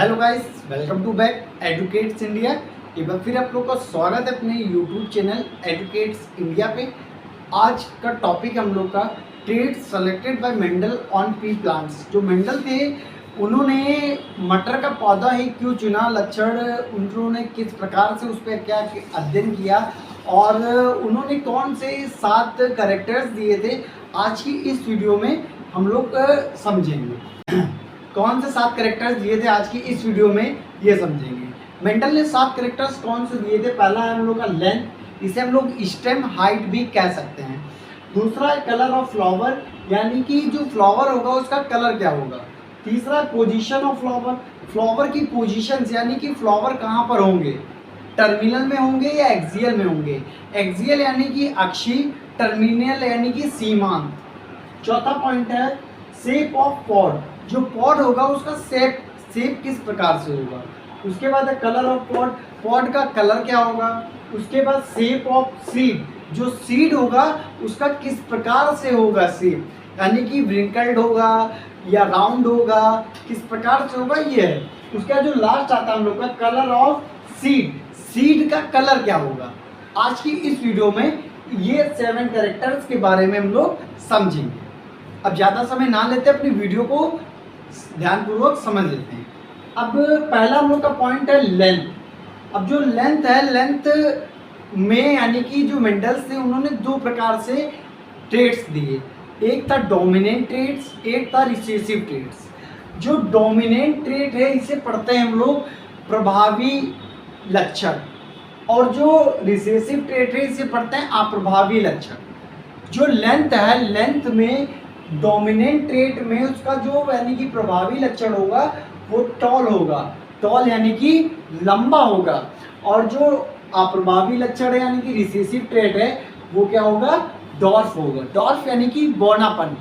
Hello guys, welcome to back Educates India. एक बार फिर आप लोग का स्वागत है अपने यूट्यूब चैनल एडुकेट्स इंडिया पे। आज का टॉपिक हम लोग का traits selected by Mendel on pea plants. जो मेंडल थे उन्होंने मटर का पौधा ही क्यों चुना, लक्षण उन्होंने किस प्रकार से उस पर क्या अध्ययन किया और उन्होंने कौन से 7 कैरेक्टर्स दिए थे, आज की इस वीडियो में हम लोग समझेंगे। कौन से 7 कैरेक्टर्स दिए थे आज की इस वीडियो में ये समझेंगे। मेंडल ने 7 कैरेक्टर्स कौन से दिए थे? पहला है हम लोग का लेंथ, इसे हम लोग स्टेम हाइट भी कह सकते हैं। दूसरा है कलर ऑफ फ्लावर, यानी कि जो फ्लावर होगा उसका कलर क्या होगा। तीसरा है पोजीशन ऑफ फ्लावर, फ्लावर की पोजीशन यानी कि फ्लावर कहाँ पर होंगे, टर्मिनल में होंगे या एक्सियल में होंगे। एक्सियल यानी कि अक्षीय, टर्मिनल यानी कि सीमांत। चौथा पॉइंट है शेप ऑफ पॉड, जो पॉड होगा उसका शेप किस प्रकार से होगा। उसके बाद है कलर ऑफ पॉड, पॉड का कलर क्या होगा। उसके बाद शेप ऑफ सीड, जो सीड होगा उसका किस प्रकार से होगा शेप, यानी कि व्रिंकल्ड होगा या राउंड होगा, किस प्रकार से होगा ये है। उसका जो लास्ट आता है हम लोग का कलर ऑफ सीड, सीड का कलर क्या होगा। आज की इस वीडियो में ये 7 कैरेक्टर्स के बारे में हम लोग समझेंगे। अब ज़्यादा समय ना लेते, अपनी वीडियो को ध्यानपूर्वक समझ लेते हैं। अब पहला हम लोग का पॉइंट है लेंथ। अब जो लेंथ है, लेंथ में यानी कि जो मेंडल्स थे उन्होंने 2 प्रकार से ट्रेड्स दिए। एक था डोमिनेंट ट्रेड्स, एक था रिसेसिव ट्रेड्स। जो डोमिनेंट ट्रेड है इसे पढ़ते हैं हम लोग प्रभावी लक्षण, और जो रिसेसिव ट्रेड है इसे पढ़ते हैं अप्रभावी लक्षण। जो लेंथ है, लेंथ में डोमिनेंट ट्रेट में उसका जो यानी कि प्रभावी लक्षण होगा वो टॉल होगा, टॉल यानी कि लंबा होगा। और जो अप्रभावी लक्षण है यानी कि रिसेसिव ट्रेट है वो क्या होगा, डॉर्फ होगा। डॉर्फ यानी कि बौनापन।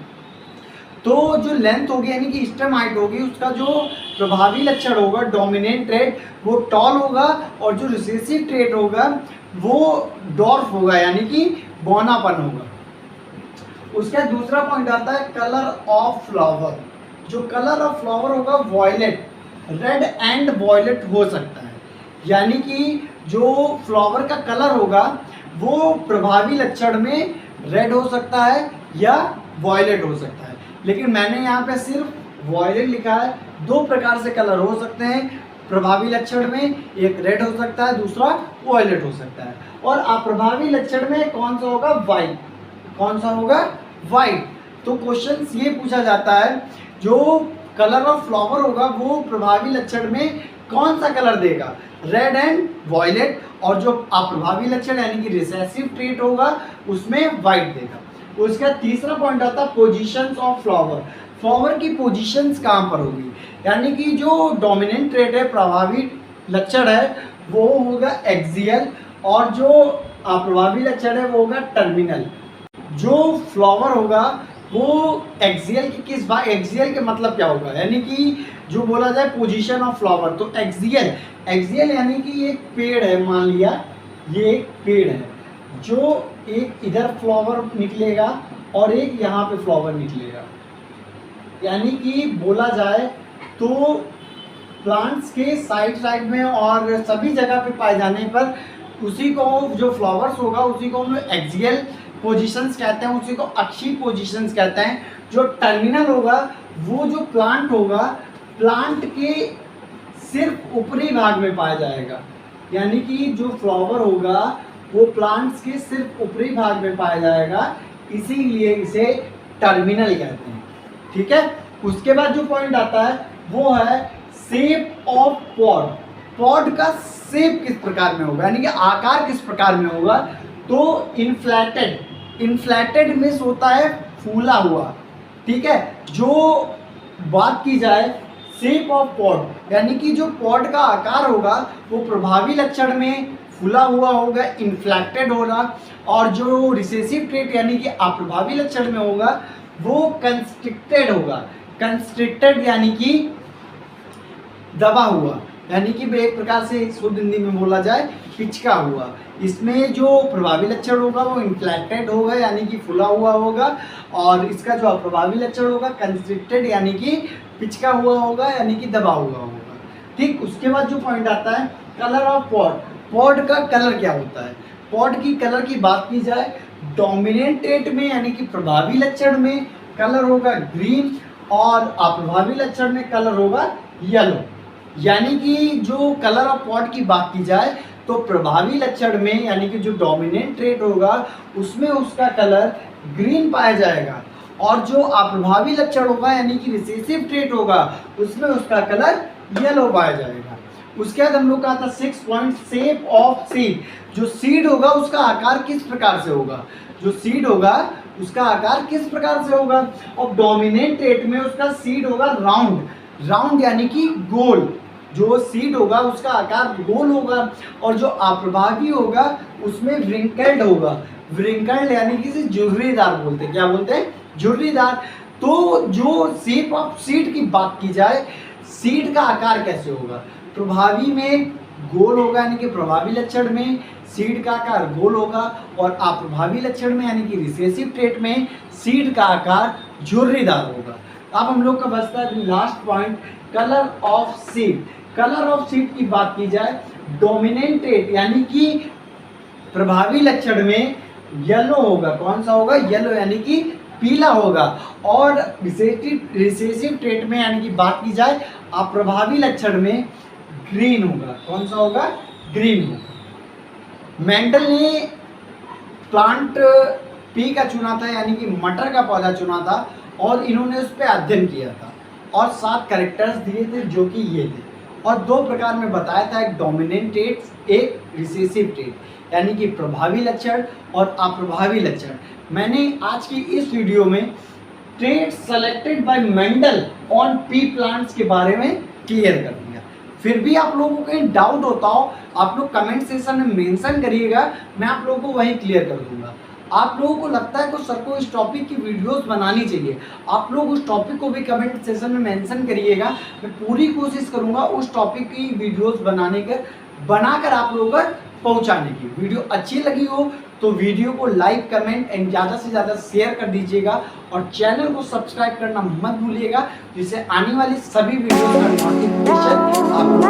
तो जो लेंथ होगी यानी कि स्टेम हाइट होगी, उसका जो प्रभावी लक्षण होगा डोमिनेंट ट्रेट वो टॉल होगा, और जो रिसेसिव ट्रेट होगा वो डॉर्फ होगा यानी कि बौनापन होगा। उसका दूसरा पॉइंट आता है कलर ऑफ फ्लावर। जो कलर ऑफ फ्लावर होगा वॉयलेट, रेड एंड वॉयलेट हो सकता है, यानी कि जो फ्लावर का कलर होगा वो प्रभावी लक्षण में रेड हो सकता है या वॉयलेट हो सकता है। लेकिन मैंने यहाँ पे सिर्फ वॉयलेट लिखा है। 2 प्रकार से कलर हो सकते हैं प्रभावी लक्षण में, एक रेड हो सकता है, दूसरा वॉयलेट हो सकता है। और अप्रभावी लक्षण में कौन सा होगा, वाइट। कौन सा होगा, वाइट। तो क्वेश्चन ये पूछा जाता है जो कलर ऑफ फ्लावर होगा वो प्रभावी लक्षण में कौन सा कलर देगा, रेड एंड वॉयलेट, और जो अप्रभावी लक्षण यानी कि रिसेसिव ट्रेट होगा उसमें वाइट देगा। उसका तीसरा पॉइंट आता है पोजीशंस ऑफ फ्लावर। फ्लावर की पोजीशंस कहाँ पर होगी, यानी कि जो डोमिनेंट ट्रेट है प्रभावी लक्षण है वो होगा एक्सियल, और जो अप्रभावी लक्षण है वो होगा टर्मिनल। जो फ्लावर होगा वो एक्सियल की किस बात, एक्सियल के मतलब क्या होगा, यानी कि जो बोला जाए पोजीशन ऑफ फ्लावर, तो एक्सियल, एक्सियल यानी कि एक पेड़ है, मान लिया ये एक पेड़ है, जो एक इधर फ्लावर निकलेगा और एक यहाँ पे फ्लावर निकलेगा। यानी कि बोला जाए तो प्लांट्स के साइड में और सभी जगह पे पाए जाने पर उसी को जो फ्लावर्स होगा उसी को हम एक्सियल पोजीशंस कहते हैं, उसी को अक्षीय पोजीशंस कहते हैं। जो टर्मिनल होगा वो जो प्लांट होगा, प्लांट के सिर्फ ऊपरी भाग में पाया जाएगा, यानी कि जो फ्लावर होगा वो प्लांट्स के सिर्फ ऊपरी भाग में पाया जाएगा, इसीलिए इसे टर्मिनल कहते हैं। ठीक है। उसके बाद जो पॉइंट आता है वो है शेप ऑफ पॉड। पॉड का शेप किस प्रकार में होगा, यानी कि आकार किस प्रकार में होगा। तो इन्फ्लेटेड, इन्फ्लेटेड मीन्स होता है फूला हुआ। ठीक है। जो बात की जाए शेप ऑफ पॉड, यानी कि जो पॉड का आकार होगा वो प्रभावी लक्षण में फूला हुआ होगा, इन्फ्लेटेड होगा, और जो रिसेसिव ट्रेट यानी कि अप्रभावी लक्षण में होगा वो कंस्ट्रिक्टेड होगा। कंस्ट्रिक्टेड यानी कि दबा हुआ, यानी कि एक प्रकार से शुद्ध हिंदी में बोला जाए पिचका हुआ। इसमें जो प्रभावी लक्षण होगा वो इन्फ्लेक्टेड होगा यानी कि फुला हुआ होगा, और इसका जो अप्रभावी लक्षण होगा कंस्ट्रिक्टेड यानी कि पिचका हुआ होगा यानी कि दबा हुआ होगा। ठीक, उसके बाद जो पॉइंट आता है कलर ऑफ पॉड। पॉड का कलर क्या होता है? पॉड की कलर की बात की जाए, डोमिनेंट ट्रेट में यानी कि प्रभावी लक्षण में कलर होगा ग्रीन और अप्रभावी लक्षण में कलर होगा येलो। यानी कि जो कलर ऑफ पॉड की बात की जाए तो प्रभावी लक्षण में यानी कि जो डोमिनेंट ट्रेट होगा उसमें उसका कलर ग्रीन पाया जाएगा और जो अप्रभावी लक्षण होगा यानी कि रिसेसिव ट्रेट होगा उसमें उसका कलर येलो पाया जाएगा। उसके बाद हम लोग का आता 6 पॉइंट शेप ऑफ सीड। जो सीड होगा उसका आकार किस प्रकार से होगा? जो सीड होगा उसका आकार किस प्रकार से होगा? और डोमिनेंट ट्रेट में उसका सीड होगा राउंड, राउंड यानी कि गोल। जो सीड होगा उसका आकार गोल होगा और जो अप्रभावी होगा उसमें व्रिंकल्ड होगा। व्रिंकल्ड यानी कि झुर्रीदार बोलते हैं। क्या बोलते हैं? झुर्रीदार। तो जो शेप ऑफ सीड की बात की जाए, सीड का आकार कैसे होगा? प्रभावी में गोल होगा यानी कि प्रभावी लक्षण में सीड का आकार गोल होगा और अप्रभावी लक्षण में यानी कि रिसेसिव ट्रेट में सीड का आकार झुर्रीदार होगा। अब हम लोग का बचता है last point colour of seed. Colour of seed की बात की जाए, डोमिनेंट ट्रेट यानी कि प्रभावी लक्षण में येलो होगा। कौन सा होगा? येलो यानी कि पीला होगा। और रिसेसिव ट्रेट में यानी कि बात की जाए अप्रभावी लक्षण में ग्रीन होगा। कौन सा होगा? ग्रीन होगा। मेंडल ने प्लांट पी का चुना था यानी कि मटर का पौधा चुना था और इन्होंने उस पर अध्ययन किया था और 7 कैरेक्टर्स दिए थे जो कि ये थे और 2 प्रकार में बताया था, एक डोमिनेंट ट्रेट, एक रिसेसिव ट्रेट यानी कि प्रभावी लक्षण और अप्रभावी लक्षण। मैंने आज की इस वीडियो में trait selected by Mendel on pea plants के बारे में क्लियर कर दिया। फिर भी आप लोगों को कहीं डाउट होता हो आप लोग कमेंट सेक्शन में मेंशन करिएगा, मैं आप लोगों को वहीं क्लियर कर दूंगा। आप लोगों को लगता है कि सर को इस टॉपिक की वीडियोस बनानी चाहिए, आप लोग उस टॉपिक को भी कमेंट सेक्शन में मेंशन करिएगा। मैं पूरी कोशिश करूंगा उस टॉपिक की वीडियोस बनाकर आप लोगों तक पहुंचाने की। वीडियो अच्छी लगी हो तो वीडियो को लाइक, कमेंट एंड ज़्यादा से ज़्यादा शेयर कर दीजिएगा और चैनल को सब्सक्राइब करना मत भूलिएगा, जिससे आने वाली सभी वीडियो का नोटिफिकेशन आप